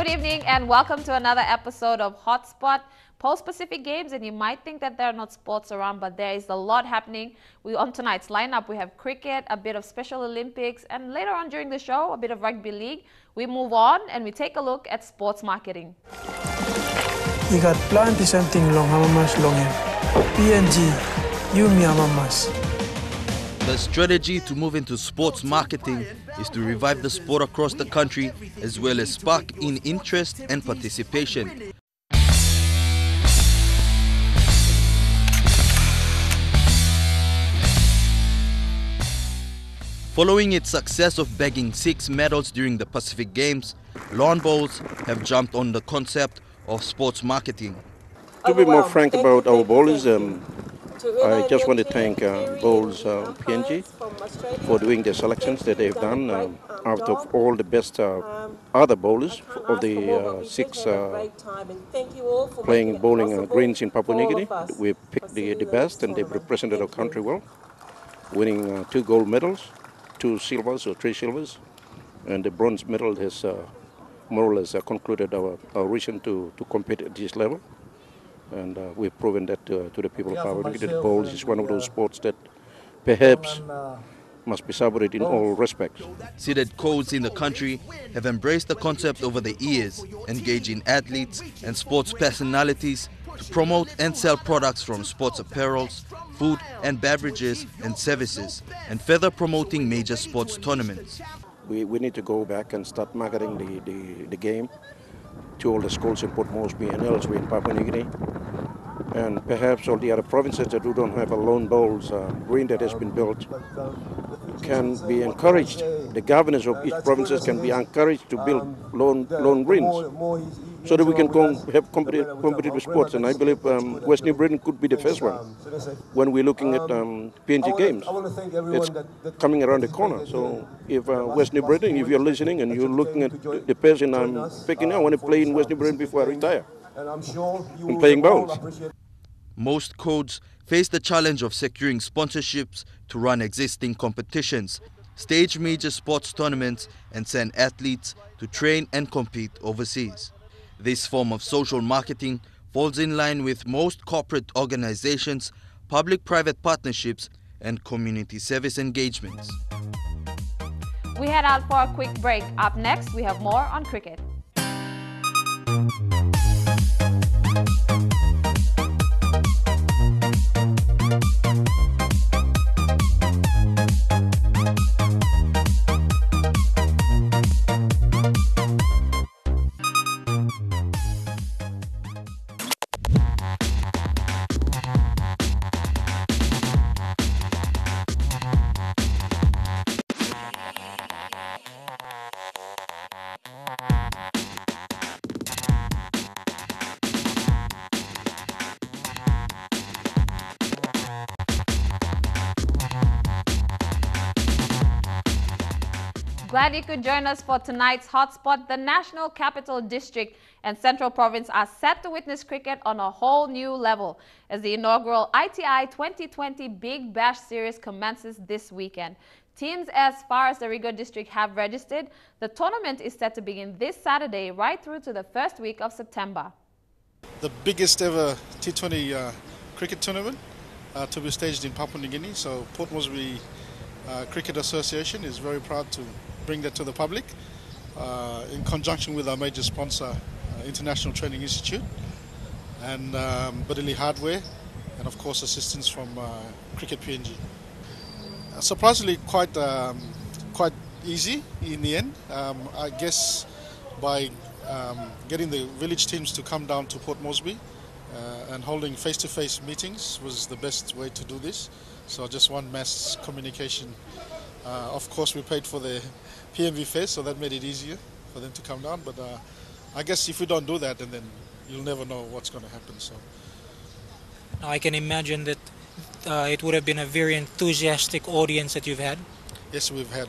Good evening and welcome to another episode of Hotspot post-Pacific Games. And you might think that there are not sports around, but there is a lot happening. On tonight's lineup, we have cricket, a bit of Special Olympics, and later on during the show, a bit of rugby league. We move on and we take a look at sports marketing. You got plenty something long, how much long? PNG, you me amamas. The strategy to move into sports marketing is to revive the sport across the country as well as spark in interest and participation. Following its success of bagging 6 medals during the Pacific Games, lawn bowls have jumped on the concept of sports marketing. To be more frank about our bowlers, I just want to thank Bowls PNG for doing the selections that they've done out of all the best other bowlers of the 6 playing bowling greens in Papua New Guinea. We picked the best and they've represented our country well, winning 2 gold medals, 2 silvers or 3 silvers, and the bronze medal has more or less concluded our reason to compete at this level. And we've proven that to the people of Papua New Guinea that bowls is one of those sports that perhaps must be celebrated in all respects. Seeded codes in the country have embraced the concept over the years, engaging athletes and sports personalities to promote and sell products from sports apparels, food and beverages and services, and further promoting major sports tournaments. We need to go back and start marketing the game to all the schools in Port Moresby and elsewhere in Papua New Guinea, and perhaps all the other provinces that don't have a lone bowls green that has been built can be encouraged. The governors of each provinces can be encouraged to build lone greens so that we can have competitive sports. And I believe West New Britain could be the first one when we're looking at PNG Games. It's coming around the corner. So if West New Britain, if you're listening and you're looking at the person I'm picking, I want to play in West New Britain before I retire. I'm playing bowls. Most codes face the challenge of securing sponsorships to run existing competitions, stage major sports tournaments, and send athletes to train and compete overseas. This form of social marketing falls in line with most corporate organizations, public-private partnerships, and community service engagements. We head out for a quick break. Up next, we have more on cricket. Glad you could join us for tonight's hotspot. The National Capital District and Central Province are set to witness cricket on a whole new level as the inaugural ITI 2020 Big Bash Series commences this weekend. Teams as far as the Rigo District have registered. The tournament is set to begin this Saturday right through to the first week of September. The biggest ever T20 cricket tournament to be staged in Papua New Guinea. So Port Moresby Cricket Association is very proud to bring that to the public in conjunction with our major sponsor, International Training Institute, and Bodily Hardware, and of course assistance from Cricket PNG. Surprisingly quite easy in the end. I guess by getting the village teams to come down to Port Moresby and holding face-to-face meetings was the best way to do this. So just one mass communication. Of course, we paid for the PMV fare, so that made it easier for them to come down. But I guess if we don't do that, then you'll never know what's going to happen. So now I can imagine that it would have been a very enthusiastic audience that you've had. Yes, we've had.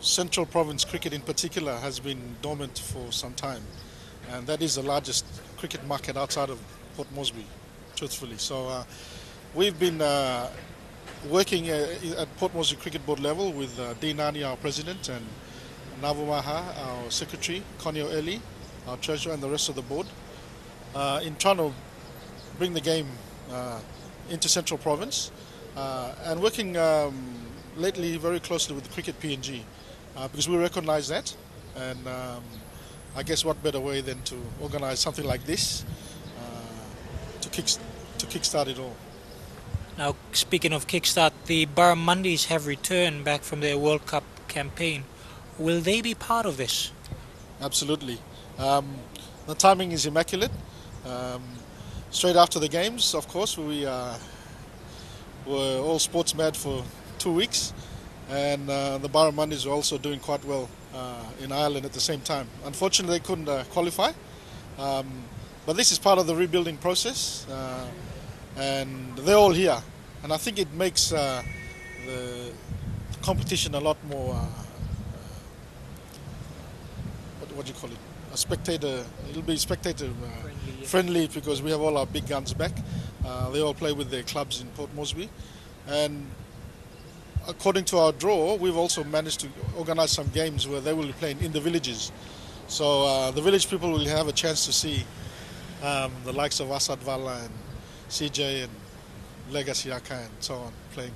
Central Province cricket in particular has been dormant for some time, and that is the largest cricket market outside of Port Moresby, truthfully. So we've been working at Port Moresby Cricket Board level with Dean Nani, our president, and Navumaha, our secretary, Conio Eli, our treasurer, and the rest of the board, in trying to bring the game into Central Province, and working lately very closely with Cricket PNG, because we recognize that, and I guess what better way than to organize something like this to kickstart it all. Now, speaking of kickstart, the Barramundis have returned back from their World Cup campaign. Will they be part of this? Absolutely. The timing is immaculate. Straight after the games, of course, we were all sports mad for 2 weeks, and the Barramundis were also doing quite well in Ireland at the same time. Unfortunately, they couldn't qualify, but this is part of the rebuilding process, and they're all here, and I think it makes the competition a lot more what do you call it? A spectator. It'll be spectator friendly because we have all our big guns back. They all play with their clubs in Port Moresby, and according to our draw, we've also managed to organise some games where they will be playing in the villages. So the village people will have a chance to see the likes of Asad Vala and CJ and Legacy Aka and so on playing.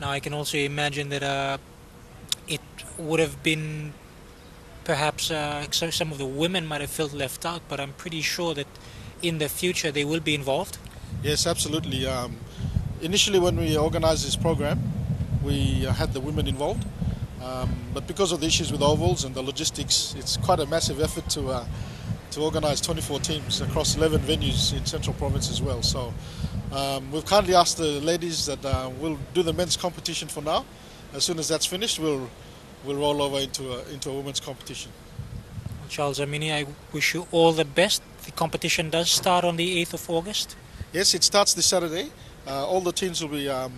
Now, I can also imagine that it would have been perhaps some of the women might have felt left out, but I'm pretty sure that in the future they will be involved. Yes, absolutely. Initially, when we organised this program, we had the women involved, but because of the issues with ovals and the logistics, it's quite a massive effort to organise 24 teams across 11 venues in Central Province as well. So we've kindly asked the ladies that we'll do the men's competition for now. As soon as that's finished, we'll roll over into a women's competition. Charles Amini, I wish you all the best. The competition does start on the 8th of August. Yes, it starts this Saturday. All the teams will be at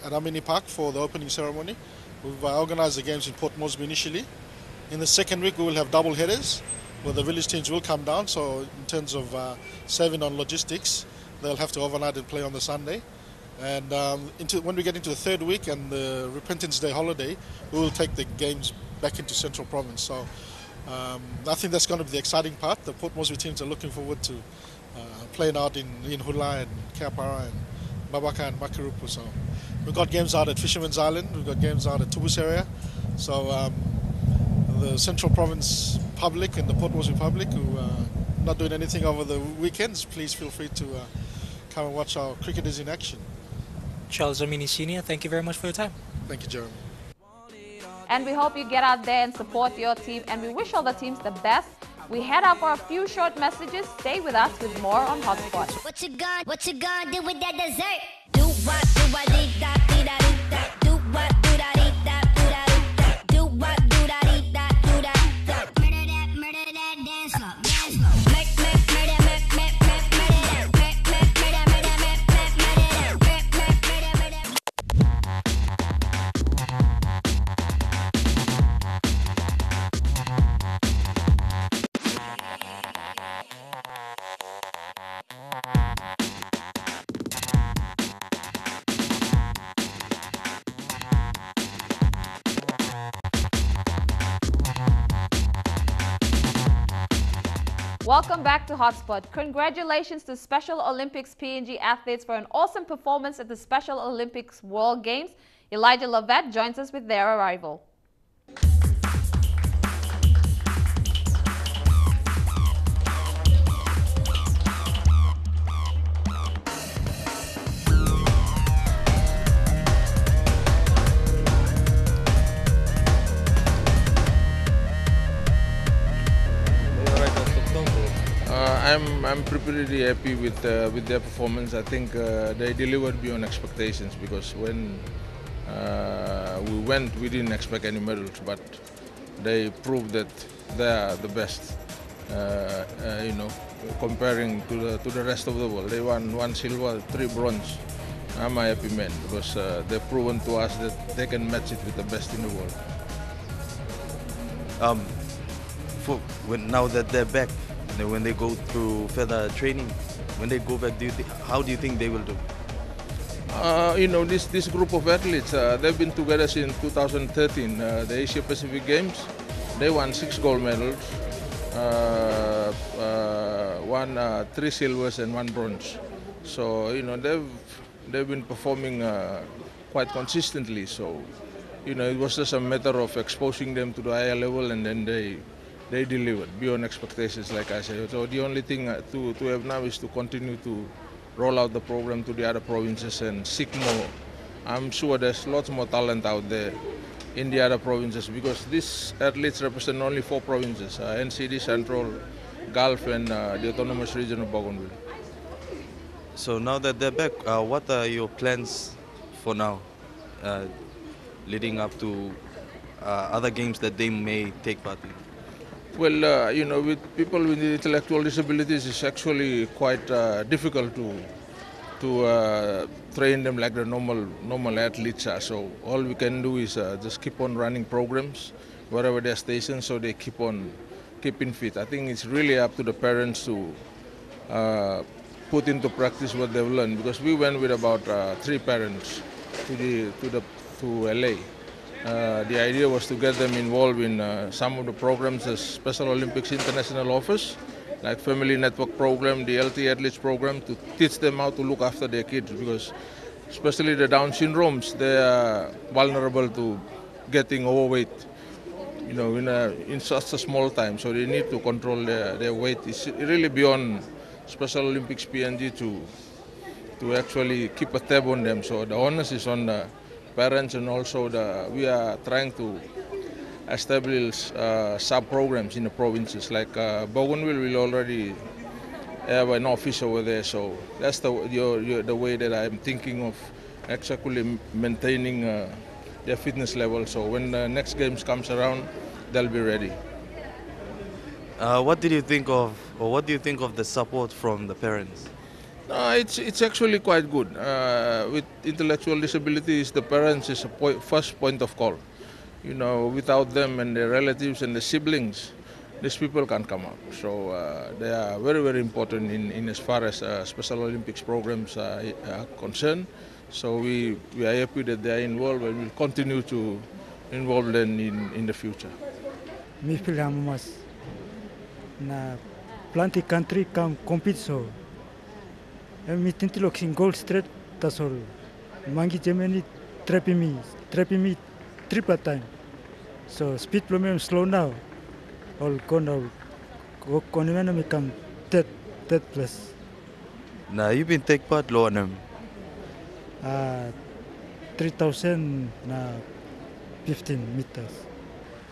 Amini Park for the opening ceremony. We've organised the games in Port Moresby initially. In the second week, we will have double headers where the village teams will come down. So in terms of saving on logistics, they'll have to overnight and play on the Sunday. And when we get into the third week and the Repentance Day holiday, we will take the games back into Central Province. So I think that's going to be the exciting part. The Port Moresby teams are looking forward to playing out in Hula and Keapara and Babaka and Makirupu. So we've got games out at Fisherman's Island, we've got games out at Tubus area. So the Central Province public and the Port Moresby public who are not doing anything over the weekends, please feel free to come and watch our cricketers in action. Charles Amini Senior, thank you very much for your time. Thank you, Jeremy. And we hope you get out there and support your team, and we wish all the teams the best. We head out for a few short messages. Stay with us with more on Hotspot. What you gonna do with that dessert? Do what, do I dee da dee da dee da. Do what, do da dee da do da dee da. Do what, do da dee da do da da. Murder that, dance floor, dance floor. Murder that, Welcome back to Hotspot. Congratulations to Special Olympics PNG athletes for an awesome performance at the Special Olympics World Games. Elijah Lovett joins us with their arrival. I'm pretty happy with their performance. I think they delivered beyond expectations because when we went, we didn't expect any medals, but they proved that they are the best. You know, comparing to the rest of the world, they won 1 silver, 3 bronze. I'm a happy man because they've proven to us that they can match it with the best in the world. Now that they're back, when they go through further training, when they go back, how do you think they will do? You know, this group of athletes, they've been together since 2013, the Asia Pacific Games. They won 6 gold medals, won 3 silvers and 1 bronze. So they've been performing quite consistently. So it was just a matter of exposing them to the higher level, and then they delivered beyond expectations, like I said. So the only thing to have now is to continue to roll out the program to the other provinces and seek more. I'm sure there's lots more talent out there in the other provinces, because these athletes represent only 4 provinces, NCD, Central, Gulf, and the Autonomous Region of Bougainville. So now that they're back, what are your plans for now, leading up to other games that they may take part in? Well, with people with intellectual disabilities, it's actually quite difficult to train them like the normal athletes are. So all we can do is just keep on running programs wherever they're stationed, so they keeping fit. I think it's really up to the parents to put into practice what they've learned, because we went with about 3 parents to LA. The idea was to get them involved in some of the programs as Special Olympics International Office, like Family Network Program, the LT Athletes Program, to teach them how to look after their kids, because especially the Down syndromes, they are vulnerable to getting overweight, in such a small time. So they need to control their weight. It's really beyond Special Olympics PNG to actually keep a tab on them. So the onus is on the parents, and also we are trying to establish sub-programs in the provinces. Like Bougainville will already have an office over there, so that's the way that I'm thinking of actually maintaining their fitness level. So when the next games comes around, they'll be ready. What do you think of the support from the parents? It's actually quite good. With intellectual disabilities, the parents is a first point of call. Without them and their relatives and the siblings, these people can't come up. So they are very, very important in as far as Special Olympics programs are concerned. So we are happy that they are involved, and will continue to involve them in the future. Me feel mas na plenty country come compete, so me think looking gold straight, that's all. Mangi Germany trapping me triple time. So speed problem slow now. All go now. Go when me come third place. Now you've been take part low on them. 3,000 na 15 meters.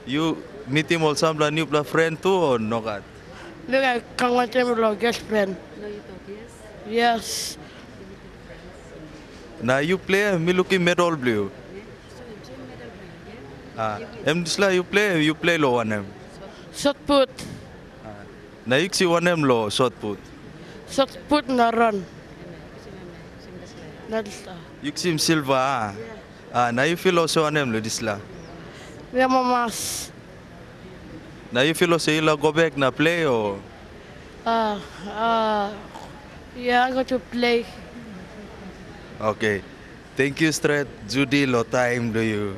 You meet him also new friend too or no god? Look, I can't want to guest friend. No, you thought yes? Yes. Now you play, me looking medal blue. You play low on them. Shot put. Now you see one them low shot put. Shot put na run. You see silver. Now you feel also on them lo disla. Yeah, mamas. Now you feel also you go back na play or? Yeah, I'm going to play. Okay. Thank you, Stret. Judy, lo time do you?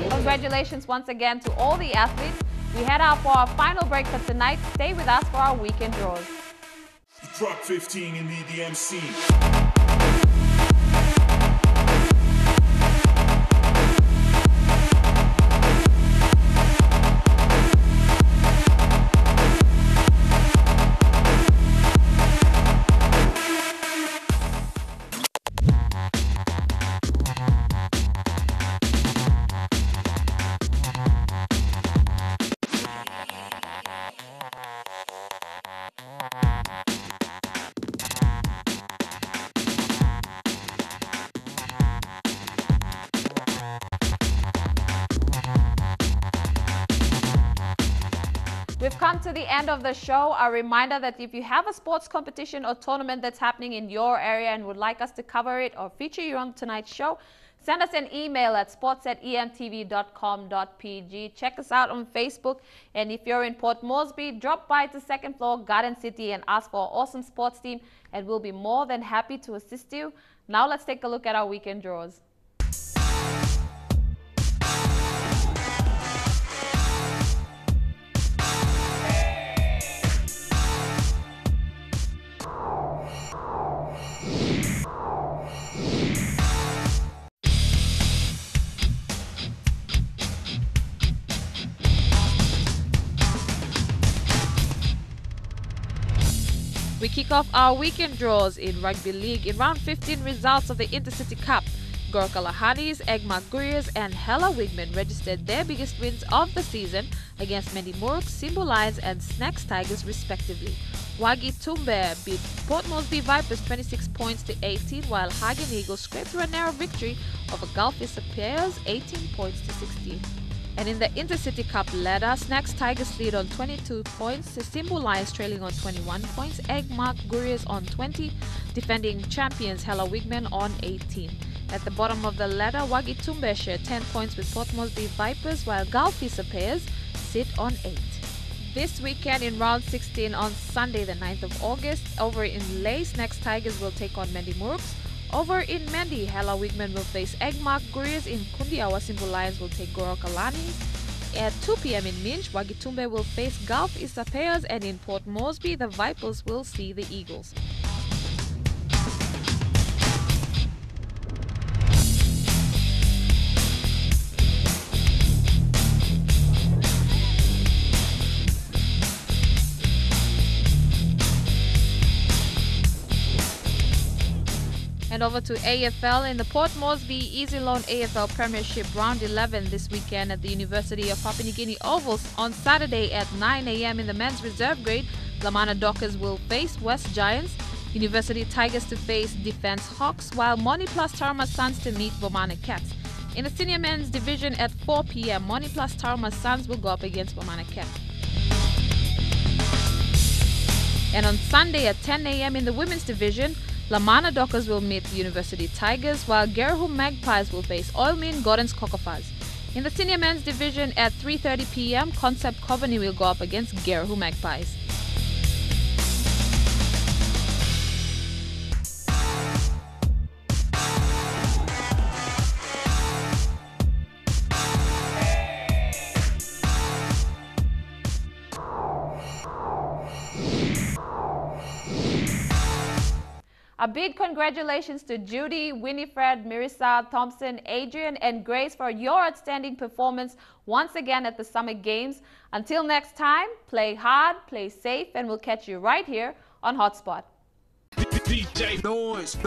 Congratulations once again to all the athletes. We head out for our final break for tonight. Stay with us for our weekend draws. Drop 15 in the DMC. We've come to the end of the show. A reminder that if you have a sports competition or tournament that's happening in your area and would like us to cover it or feature you on tonight's show, send us an email at sports@emtv.com.pg. Check us out on Facebook. And if you're in Port Moresby, drop by to second floor Garden City and ask for our awesome sports team, and we'll be more than happy to assist you. Now let's take a look at our weekend draws. We kick off our weekend draws in Rugby League in round 15 results of the Intercity Cup. Gorka Lahanis, Egmark Gurriers and Hella Wigman registered their biggest wins of the season against Mendy Moork, Simbu Lions and Snacks Tigers respectively. Wagi Tumbe beat Port Moresby Vipers 26 points to 18, while Hagen Eagles scraped through a narrow victory over Gulfis Players 18 points to 16. And in the Intercity Cup ladder, Snacks Tigers lead on 22 points, Simbu Lions trailing on 21 points, Egmark Gurriers on 20, defending champions Hella Wigman on 18. At the bottom of the ladder, Wagi Tumbe share 10 points with Port Moresby Vipers, while Gulfis Players sit on 8. This weekend in round 16 on Sunday the 9th of August, over in Lay, Snacks Tigers will take on Mendy Moorks. Over in Mendy, Hella Wigman will face Egmark Gurriers. In Kundiawa, Simbu Lions will take Gorokalani. At 2 p.m. in Minch, Wagitumbe will face Gulf Isapayas, and in Port Moresby, the Vipers will see the Eagles. And over to AFL in the Port Moresby Easy Loan AFL Premiership Round 11 this weekend at the University of Papua New Guinea Ovals. On Saturday at 9 a.m. in the men's reserve grade, Lamana Dockers will face West Giants, University Tigers to face Defence Hawks, while Moni Plus Tarma Suns to meet Bomana Cats. In the senior men's division at 4 p.m., Moni Plus Tarma Suns will go up against Bomana Cats. And on Sunday at 10 a.m. in the women's division, Lamana Dockers will meet University Tigers, while Gerhu Magpies will face Oilmean Gordon's Kokofas. In the senior men's division at 3:30 p.m., Concept Kobani will go up against Gerhu Magpies. A big congratulations to Judy, Winifred, Marissa, Thompson, Adrian, and Grace for your outstanding performance once again at the Summer Games. Until next time, play hard, play safe, and we'll catch you right here on Hotspot. DJ Noise.